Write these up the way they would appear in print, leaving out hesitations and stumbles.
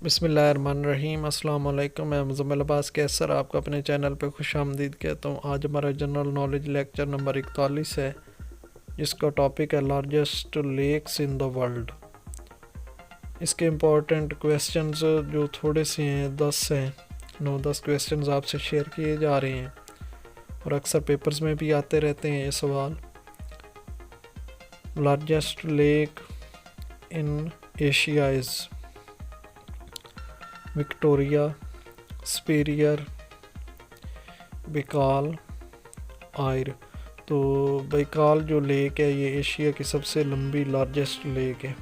बिस्मिल्लाहिर्रहमानिर्रहीम। अस्सलाम वालेकुम। मैं मुज़म्मिल अब्बास कैसर आपको अपने चैनल पे खुश आमदीद कहता हूँ। आज हमारा जनरल नॉलेज लेक्चर नंबर 41 है, जिसका टॉपिक है largest lakes in the world. इसके इम्पोर्टेंट क्वेश्चंस जो थोड़े से हैं, 10 हैं, 9-10 क्वेश्चंस आपसे शेयर किए जा रहे हैं और अक्सर पेपर्स में भी आते रहते हैं ये सवाल। Largest lake in Asia is Victoria, Superior, Baikal, Eyre. तो बैकाल जो लेक है ये एशिया की सबसे लंबी लार्जेस्ट लेक है।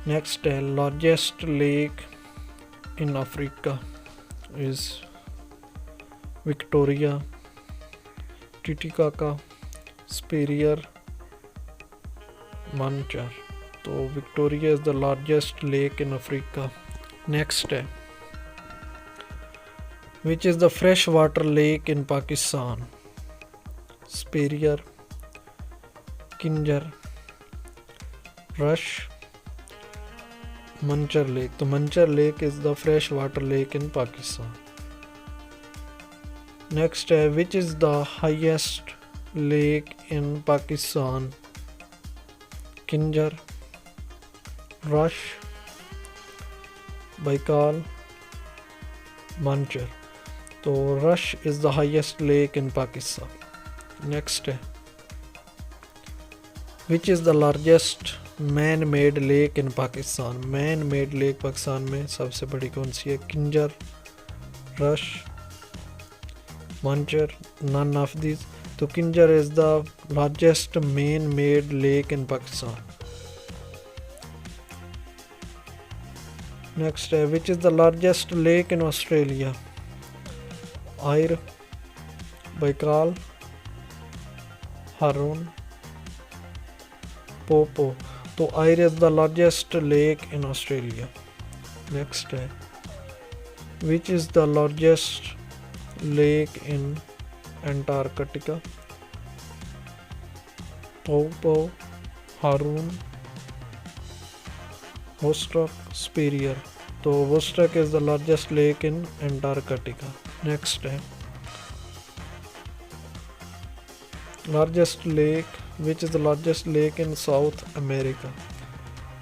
नेक्स्ट है largest lake in Africa is Victoria, Titicaca, Superior, Manchar. तो Victoria is the largest lake in Africa. Next है which is the fresh water lake in Pakistan? Superior, Kinjhar, Rush, Manchar lake. तो Manchar lake is the fresh water lake in Pakistan. Next है which is the highest lake in Pakistan? Kinjhar, Rush, Baikal, Manchar. तो Rush is the highest lake in Pakistan. Next है which is the largest man made lake in Pakistan? Man made lake Pakistan में सबसे बड़ी कौन सी है? Kinjhar, Rush, Manchar, none of this. तो Kinjhar is the largest man made lake in Pakistan. Next है which is the largest lake in Australia? Eyre, Baikal, Huron, Poopo. तो Eyre is the largest lake in Australia. Next है which is the largest lake in Antarctica? Poopó, Haroon, Vostok, Superior. तो Vostok is the largest lake in Antarctica. Next है largest lake which is the largest lake in South America?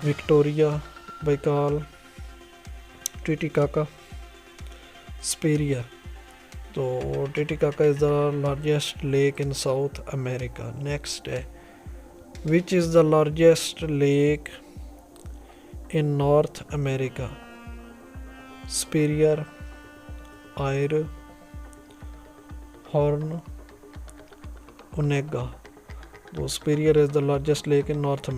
Victoria, Baikal, Titicaca, Superior. तो Titicaca is the largest lake in South America. Next है which is the largest lake in North America? Superior, Eyre, Huron, Onega. तो Superior is the largest lake in north